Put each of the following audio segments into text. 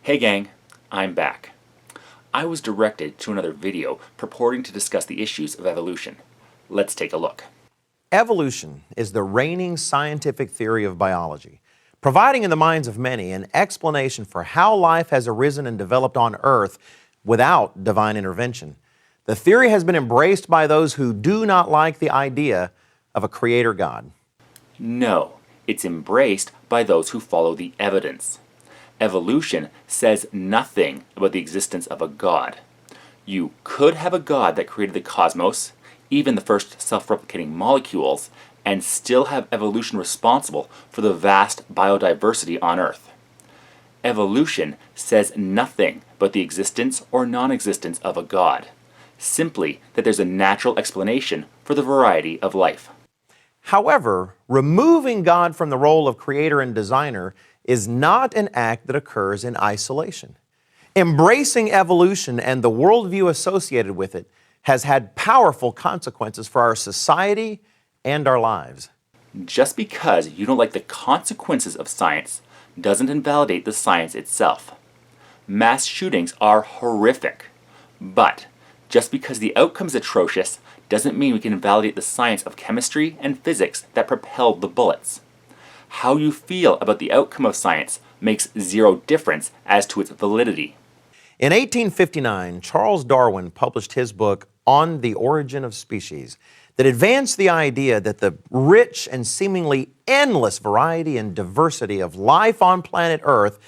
Hey gang, I'm back. I was directed to another video purporting to discuss the issues of evolution. Let's take a look. Evolution is the reigning scientific theory of biology, providing in the minds of many an explanation for how life has arisen and developed on Earth without divine intervention. The theory has been embraced by those who do not like the idea of a creator God. No, it's embraced by those who follow the evidence. Evolution says nothing about the existence of a God. You could have a God that created the cosmos, even the first self-replicating molecules, and still have evolution responsible for the vast biodiversity on Earth. Evolution says nothing about the existence or non-existence of a God, simply that there's a natural explanation for the variety of life. However, removing God from the role of creator and designer is not an act that occurs in isolation. Embracing evolution and the worldview associated with it has had powerful consequences for our society and our lives. Just because you don't like the consequences of science doesn't invalidate the science itself. Mass shootings are horrific, but just because the outcome is atrocious doesn't mean we can invalidate the science of chemistry and physics that propelled the bullets. How you feel about the outcome of science makes zero difference as to its validity. In 1859, Charles Darwin published his book, On the Origin of Species, that advanced the idea that the rich and seemingly endless variety and diversity of life on planet Earth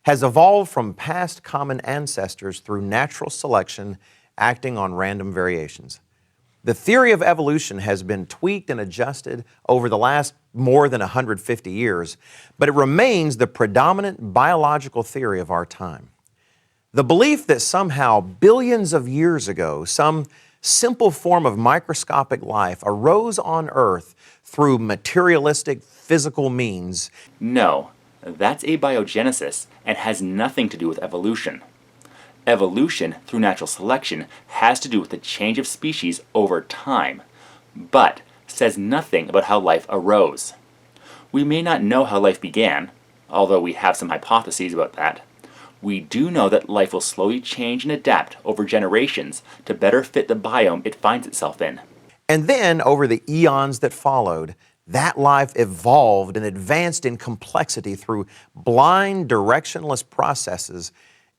has evolved from past common ancestors through natural selection acting on random variations. The theory of evolution has been tweaked and adjusted over the last more than 150 years, but it remains the predominant biological theory of our time. The belief that somehow billions of years ago, some simple form of microscopic life arose on Earth through materialistic physical means. No, that's abiogenesis and has nothing to do with evolution. Evolution through natural selection has to do with the change of species over time, but says nothing about how life arose. We may not know how life began, although we have some hypotheses about that. We do know that life will slowly change and adapt over generations to better fit the biome it finds itself in. And then, over the eons that followed, that life evolved and advanced in complexity through blind, directionless processes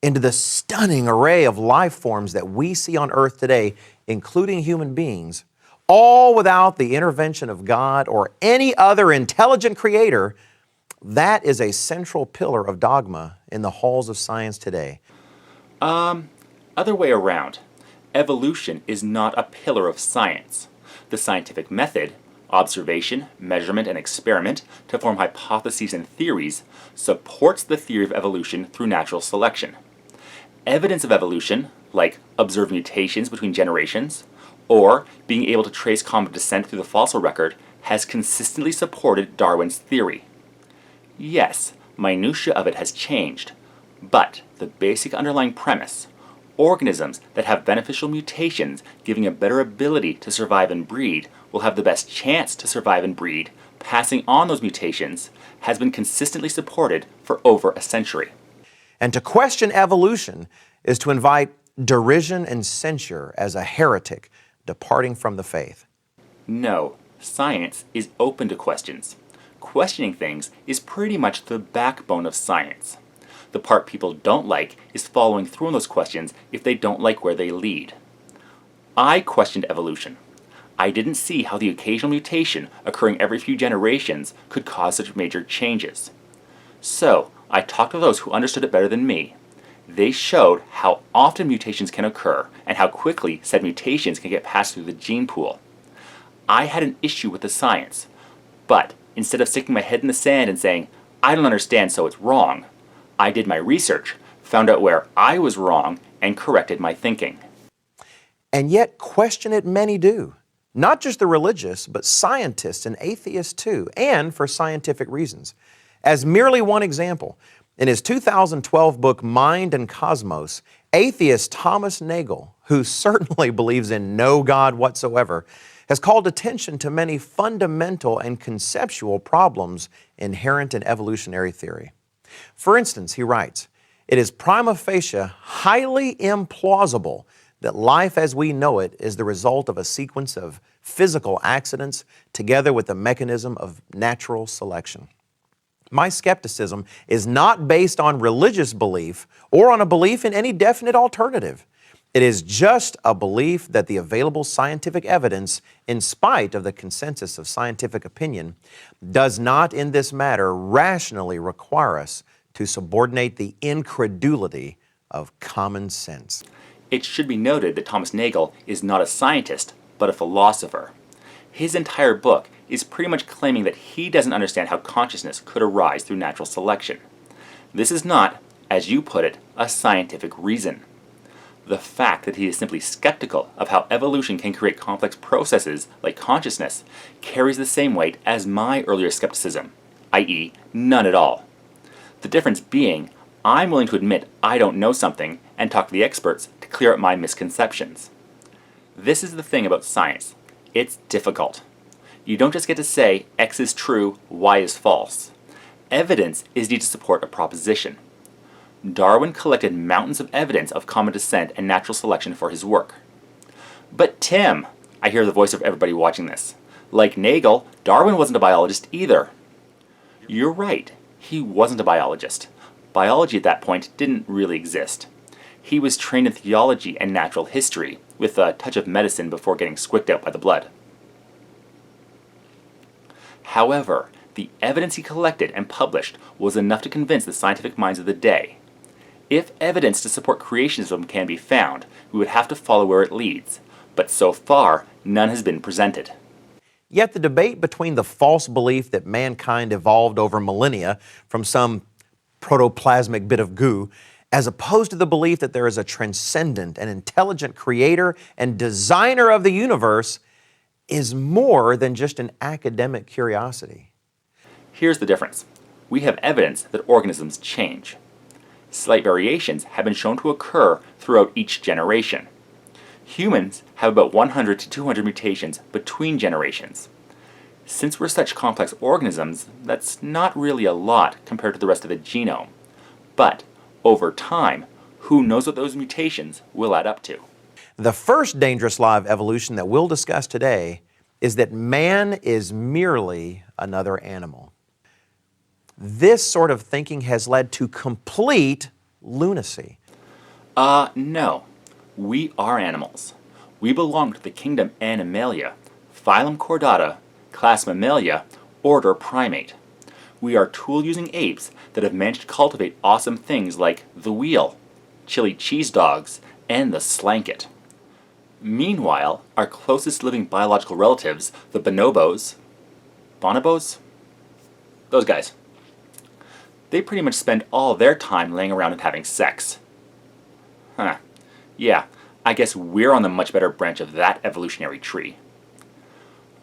into the stunning array of life forms that we see on Earth today, including human beings, all without the intervention of God or any other intelligent creator. That is a central pillar of dogma in the halls of science today. Other way around. Evolution is not a pillar of science. The scientific method, observation, measurement, and experiment to form hypotheses and theories, supports the theory of evolution through natural selection. Evidence of evolution, like observed mutations between generations, or being able to trace common descent through the fossil record, has consistently supported Darwin's theory. Yes, minutiae of it has changed, but the basic underlying premise, organisms that have beneficial mutations giving a better ability to survive and breed will have the best chance to survive and breed, passing on those mutations, has been consistently supported for over a century. And to question evolution is to invite derision and censure as a heretic departing from the faith. No, science is open to questions. Questioning things is pretty much the backbone of science. The part people don't like is following through on those questions if they don't like where they lead. I questioned evolution. I didn't see how the occasional mutation occurring every few generations could cause such major changes. So, I talked to those who understood it better than me. They showed how often mutations can occur and how quickly said mutations can get passed through the gene pool. I had an issue with the science, but instead of sticking my head in the sand and saying, I don't understand so it's wrong, I did my research, found out where I was wrong, and corrected my thinking. And yet question it many do. Not just the religious, but scientists and atheists too, and for scientific reasons. As merely one example, in his 2012 book, Mind and Cosmos, atheist Thomas Nagel, who certainly believes in no God whatsoever, has called attention to many fundamental and conceptual problems inherent in evolutionary theory. For instance, he writes, It is prima facie highly implausible that life as we know it is the result of a sequence of physical accidents together with the mechanism of natural selection. My skepticism is not based on religious belief or on a belief in any definite alternative. It is just a belief that the available scientific evidence, in spite of the consensus of scientific opinion, does not in this matter rationally require us to subordinate the incredulity of common sense. It should be noted that Thomas Nagel is not a scientist, but a philosopher. His entire book is pretty much claiming that he doesn't understand how consciousness could arise through natural selection. This is not, as you put it, a scientific reason. The fact that he is simply skeptical of how evolution can create complex processes like consciousness carries the same weight as my earlier skepticism, i.e., none at all. The difference being, I'm willing to admit I don't know something and talk to the experts to clear up my misconceptions. This is the thing about science. It's difficult. You don't just get to say X is true, Y is false. Evidence is needed to support a proposition. Darwin collected mountains of evidence of common descent and natural selection for his work. But Tim, I hear the voice of everybody watching this, like Nagel, Darwin wasn't a biologist either. You're right, he wasn't a biologist. Biology at that point didn't really exist. He was trained in theology and natural history, with a touch of medicine before getting squicked out by the blood. However, the evidence he collected and published was enough to convince the scientific minds of the day. If evidence to support creationism can be found, we would have to follow where it leads, but so far, none has been presented. Yet the debate between the false belief that mankind evolved over millennia from some protoplasmic bit of goo, as opposed to the belief that there is a transcendent and intelligent creator and designer of the universe, is more than just an academic curiosity. Here's the difference. We have evidence that organisms change. Slight variations have been shown to occur throughout each generation. Humans have about 100 to 200 mutations between generations. Since we're such complex organisms, that's not really a lot compared to the rest of the genome. But over time, who knows what those mutations will add up to? The first dangerous law of evolution that we'll discuss today is that man is merely another animal. This sort of thinking has led to complete lunacy. No. We are animals. We belong to the kingdom Animalia, phylum Chordata, class Mammalia, order Primate. We are tool-using apes that have managed to cultivate awesome things like the wheel, chili cheese dogs, and the slanket. Meanwhile, our closest living biological relatives, the bonobos, those guys, they pretty much spend all their time laying around and having sex. Yeah, I guess we're on the much better branch of that evolutionary tree.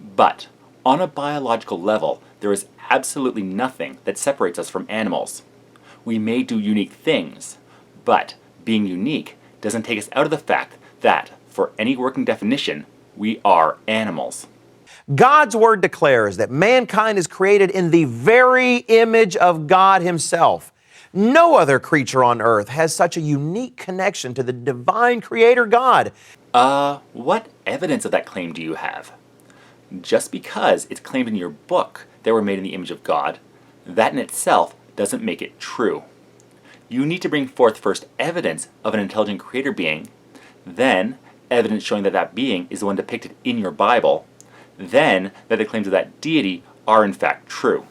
But, on a biological level, there is absolutely nothing that separates us from animals. We may do unique things, but being unique doesn't take us out of the fact that, for any working definition, we are animals. God's Word declares that mankind is created in the very image of God Himself. No other creature on earth has such a unique connection to the divine Creator God. What evidence of that claim do you have? Just because it's claimed in your book that we're made in the image of God, that in itself doesn't make it true. You need to bring forth first evidence of an intelligent creator being, then evidence showing that that being is the one depicted in your Bible, then that the claims of that deity are in fact true.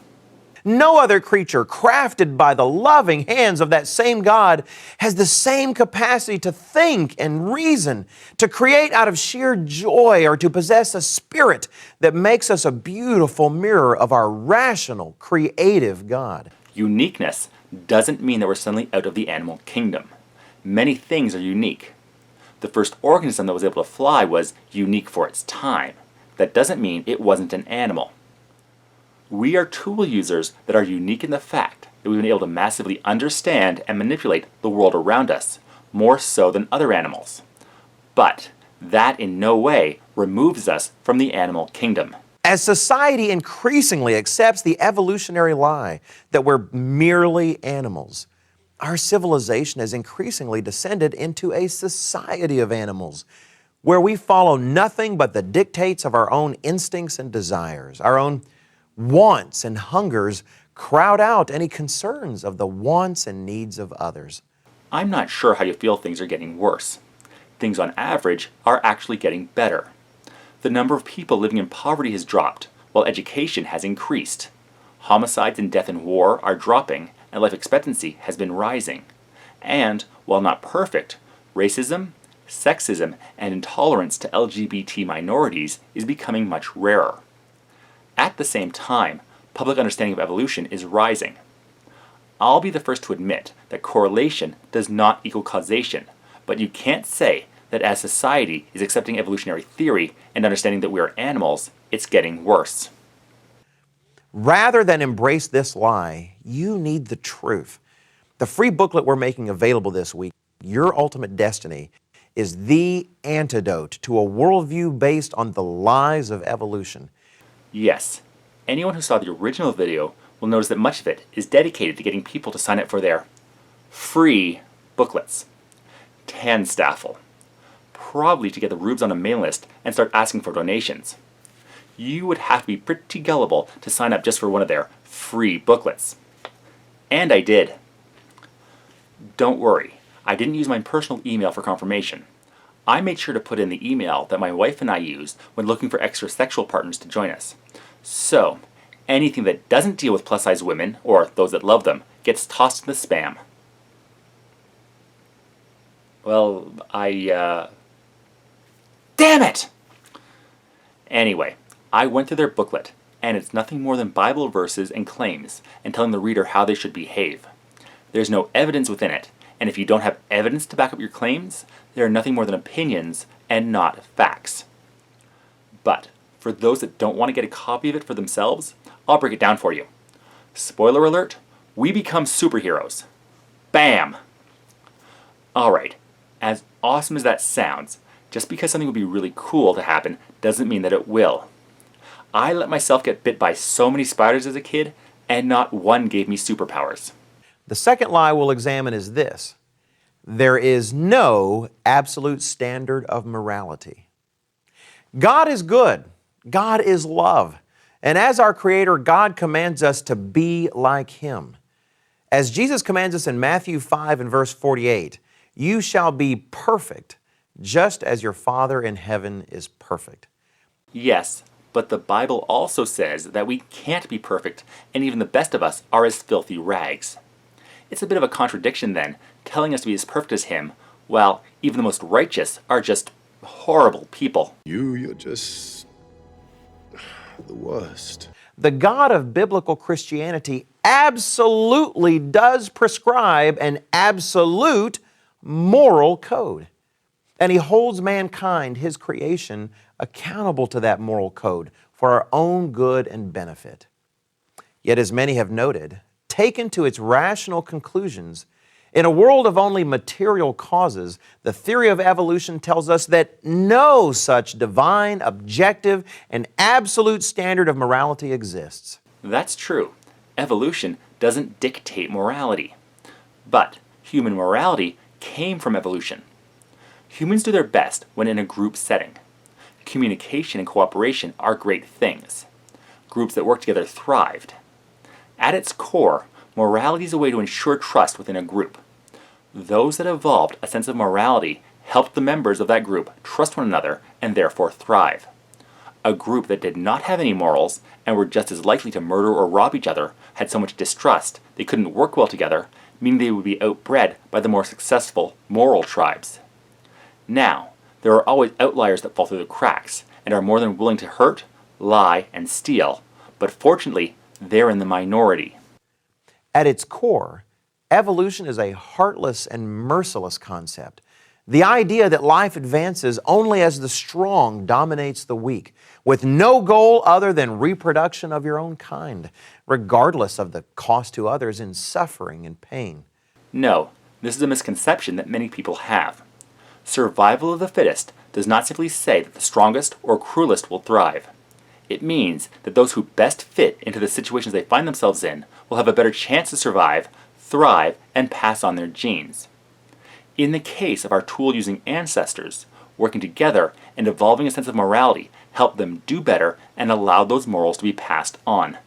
No other creature crafted by the loving hands of that same God has the same capacity to think and reason, to create out of sheer joy, or to possess a spirit that makes us a beautiful mirror of our rational, creative God. Uniqueness doesn't mean that we're suddenly out of the animal kingdom. Many things are unique. The first organism that was able to fly was unique for its time. That doesn't mean it wasn't an animal. We are tool users that are unique in the fact that we've been able to massively understand and manipulate the world around us, more so than other animals. But that in no way removes us from the animal kingdom. As society increasingly accepts the evolutionary lie that we're merely animals, Our civilization has increasingly descended into a society of animals where we follow nothing but the dictates of our own instincts and desires. Our own wants and hungers crowd out any concerns of the wants and needs of others. I'm not sure how you feel things are getting worse. Things on average are actually getting better. The number of people living in poverty has dropped, while education has increased. Homicides and death in war are dropping, and life expectancy has been rising. And, while not perfect, racism, sexism, and intolerance to LGBT minorities is becoming much rarer. At the same time, public understanding of evolution is rising. I'll be the first to admit that correlation does not equal causation, but you can't say that as society is accepting evolutionary theory and understanding that we are animals, it's getting worse. Rather than embrace this lie, you need the truth. The free booklet we're making available this week, Your Ultimate Destiny, is the antidote to a worldview based on the lies of evolution. Yes, anyone who saw the original video will notice that much of it is dedicated to getting people to sign up for their free booklets. Tanstaffel. Probably to get the rubes on a mailing list and start asking for donations. You would have to be pretty gullible to sign up just for one of their free booklets. And I did. Don't worry, I didn't use my personal email for confirmation. I made sure to put in the email that my wife and I used when looking for extra sexual partners to join us. So, anything that doesn't deal with plus-size women, or those that love them, gets tossed in the spam. Well, Damn it! Anyway, I went through their booklet, and it's nothing more than Bible verses and claims, and telling the reader how they should behave. There's no evidence within it, and if you don't have evidence to back up your claims, they are nothing more than opinions and not facts. But, for those that don't want to get a copy of it for themselves, I'll break it down for you. Spoiler alert, we become superheroes. Bam! Alright, as awesome as that sounds, just because something would be really cool to happen doesn't mean that it will. I let myself get bit by so many spiders as a kid, and not one gave me superpowers. The second lie we'll examine is this: there is no absolute standard of morality. God is good. God is love. And as our Creator, God commands us to be like Him. As Jesus commands us in Matthew 5 and verse 48, you shall be perfect, just as your Father in heaven is perfect. Yes, but the Bible also says that we can't be perfect, and even the best of us are as filthy rags. It's a bit of a contradiction then, telling us to be as perfect as Him, while even the most righteous are just horrible people. You're just the worst. The God of biblical Christianity absolutely does prescribe an absolute moral code. And He holds mankind, His creation, accountable to that moral code for our own good and benefit. Yet, as many have noted, taken to its rational conclusions, in a world of only material causes, the theory of evolution tells us that no such divine, objective, and absolute standard of morality exists. That's true. Evolution doesn't dictate morality. But human morality came from evolution. Humans do their best when in a group setting. Communication and cooperation are great things. Groups that work together thrived. At its core, morality is a way to ensure trust within a group. Those that evolved a sense of morality helped the members of that group trust one another and therefore thrive. A group that did not have any morals and were just as likely to murder or rob each other had so much distrust they couldn't work well together, meaning they would be outbred by the more successful moral tribes. Now, there are always outliers that fall through the cracks and are more than willing to hurt, lie, and steal, but fortunately, they're in the minority. At its core, evolution is a heartless and merciless concept. The idea that life advances only as the strong dominates the weak, with no goal other than reproduction of your own kind, regardless of the cost to others in suffering and pain. No, this is a misconception that many people have. Survival of the fittest does not simply say that the strongest or cruelest will thrive. It means that those who best fit into the situations they find themselves in will have a better chance to survive, thrive, and pass on their genes. In the case of our tool-using ancestors, working together and evolving a sense of morality helped them do better and allowed those morals to be passed on.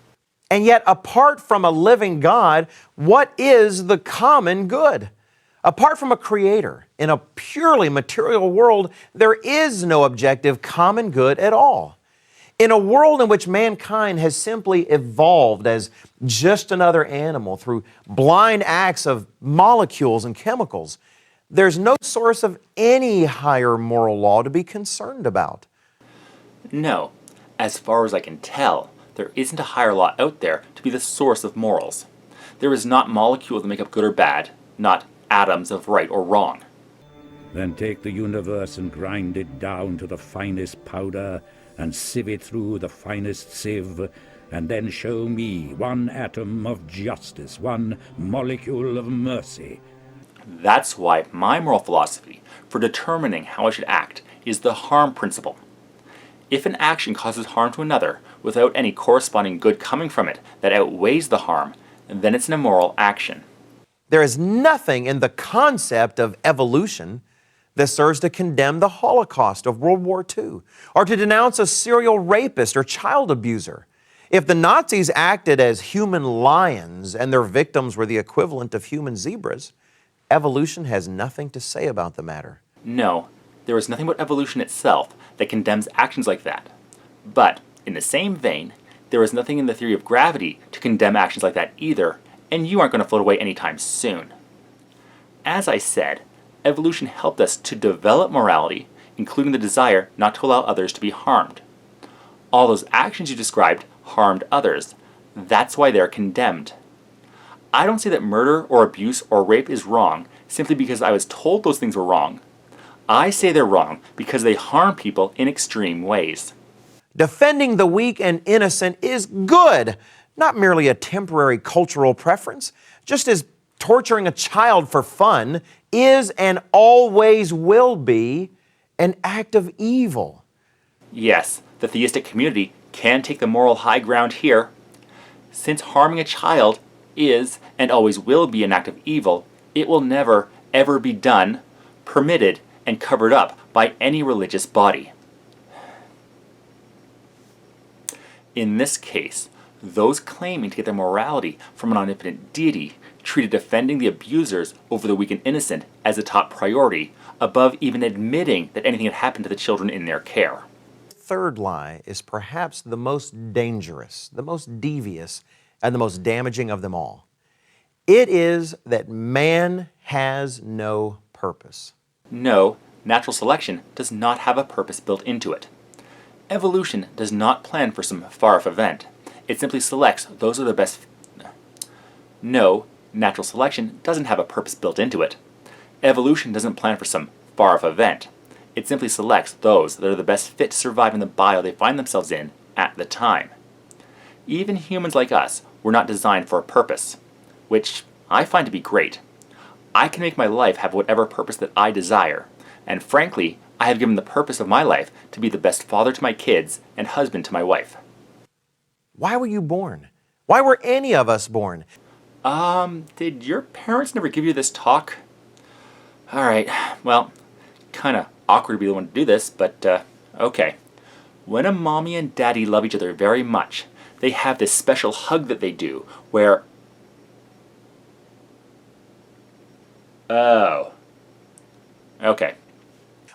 And yet, apart from a living God, what is the common good? Apart from a creator, in a purely material world, there is no objective common good at all. In a world in which mankind has simply evolved as just another animal through blind acts of molecules and chemicals, there's no source of any higher moral law to be concerned about. No, as far as I can tell, there isn't a higher law out there to be the source of morals. There is not molecules that make up good or bad, not atoms of right or wrong. Then take the universe and grind it down to the finest powder, and sieve it through the finest sieve, and then show me one atom of justice, one molecule of mercy. That's why my moral philosophy for determining how I should act is the harm principle. If an action causes harm to another without any corresponding good coming from it that outweighs the harm, then it's an immoral action. There is nothing in the concept of evolution that serves to condemn the Holocaust of World War II or to denounce a serial rapist or child abuser. If the Nazis acted as human lions and their victims were the equivalent of human zebras, evolution has nothing to say about the matter. No, there is nothing but evolution itself that condemns actions like that. But, in the same vein, there is nothing in the theory of gravity to condemn actions like that either, and you aren't going to float away anytime soon. As I said, evolution helped us to develop morality, including the desire not to allow others to be harmed. All those actions you described harmed others. That's why they're condemned. I don't say that murder or abuse or rape is wrong simply because I was told those things were wrong. I say they're wrong because they harm people in extreme ways. Defending the weak and innocent is good, not merely a temporary cultural preference, just as torturing a child for fun is and always will be an act of evil. Yes, the theistic community can take the moral high ground here. Since harming a child is and always will be an act of evil, it will never, ever be done, permitted, and covered up by any religious body. In this case, those claiming to get their morality from an omnipotent deity treated defending the abusers over the weak and innocent as a top priority, above even admitting that anything had happened to the children in their care. The third lie is perhaps the most dangerous, the most devious, and the most damaging of them all. It is that man has no purpose. No, natural selection does not have a purpose built into it. Evolution does not plan for some far-off event. It simply selects those are the best. No, natural selection doesn't have a purpose built into it. Evolution doesn't plan for some far-off event. It simply selects those that are the best fit to survive in the bio they find themselves in at the time. Even humans like us were not designed for a purpose, which I find to be great. I can make my life have whatever purpose that I desire, and frankly, I have given the purpose of my life to be the best father to my kids and husband to my wife. Why were you born? Why were any of us born? Did your parents never give you this talk? Alright, well, kinda awkward to be the one to do this, but, okay. When a mommy and daddy love each other very much, they have this special hug that they do, where... Oh. Okay.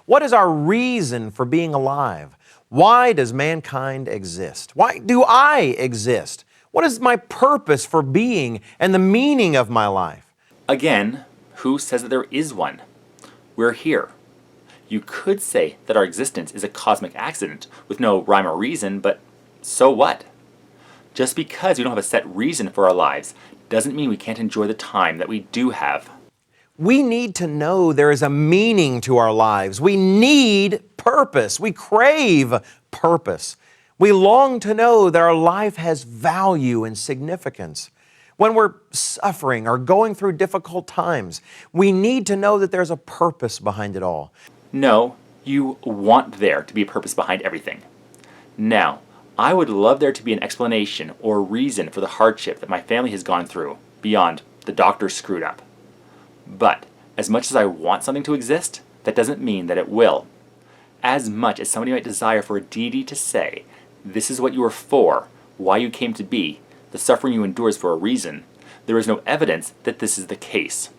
What is our reason for being alive? Why does mankind exist? Why do I exist? What is my purpose for being and the meaning of my life? Again, who says that there is one? We're here. You could say that our existence is a cosmic accident with no rhyme or reason, but so what? Just because we don't have a set reason for our lives doesn't mean we can't enjoy the time that we do have. We need to know there is a meaning to our lives. We need purpose. We crave purpose. We long to know that our life has value and significance. When we're suffering or going through difficult times, we need to know that there's a purpose behind it all. No, you want there to be a purpose behind everything. Now, I would love there to be an explanation or reason for the hardship that my family has gone through, beyond the doctor screwed up. But as much as I want something to exist, that doesn't mean that it will. As much as somebody might desire for a deity to say, this is what you are for, why you came to be, the suffering you endure is for a reason, there is no evidence that this is the case.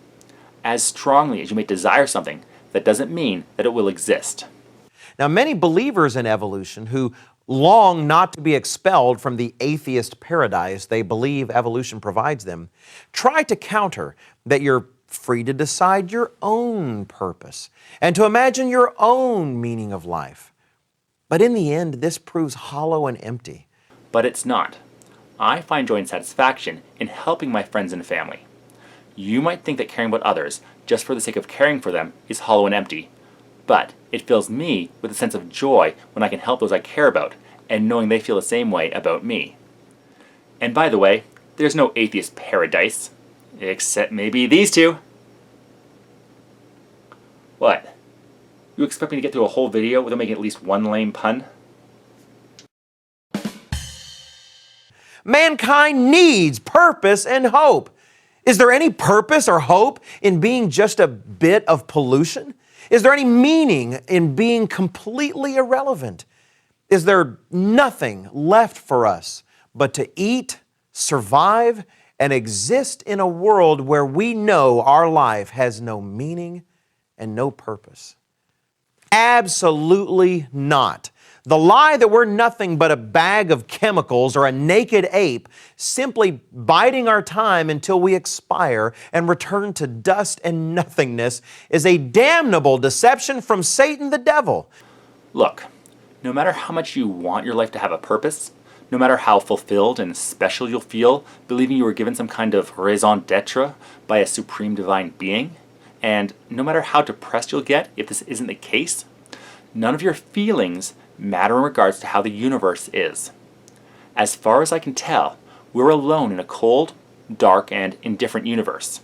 As strongly as you may desire something, that doesn't mean that it will exist. Now, many believers in evolution who long not to be expelled from the atheist paradise they believe evolution provides them, try to counter that you're free to decide your own purpose and to imagine your own meaning of life. But in the end, this proves hollow and empty. But it's not. I find joy and satisfaction in helping my friends and family. You might think that caring about others, just for the sake of caring for them, is hollow and empty. But it fills me with a sense of joy when I can help those I care about, and knowing they feel the same way about me. And by the way, there's no atheist paradise. Except maybe these two. What? You expect me to get through a whole video without making at least one lame pun? Mankind needs purpose and hope. Is there any purpose or hope in being just a bit of pollution? Is there any meaning in being completely irrelevant? Is there nothing left for us but to eat, survive, and exist in a world where we know our life has no meaning and no purpose? Absolutely not. The lie that we're nothing but a bag of chemicals or a naked ape simply biding our time until we expire and return to dust and nothingness is a damnable deception from Satan the devil. Look, no matter how much you want your life to have a purpose, no matter how fulfilled and special you'll feel believing you were given some kind of raison d'etre by a supreme divine being, and no matter how depressed you'll get if this isn't the case, none of your feelings matter in regards to how the universe is. As far as I can tell, we're alone in a cold, dark, and indifferent universe.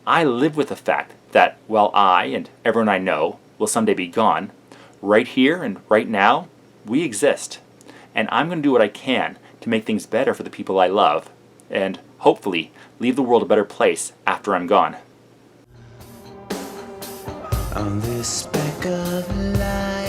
I live with the fact that while I and everyone I know will someday be gone, right here and right now, we exist. And I'm going to do what I can to make things better for the people I love, and hopefully leave the world a better place after I'm gone. On this speck of light.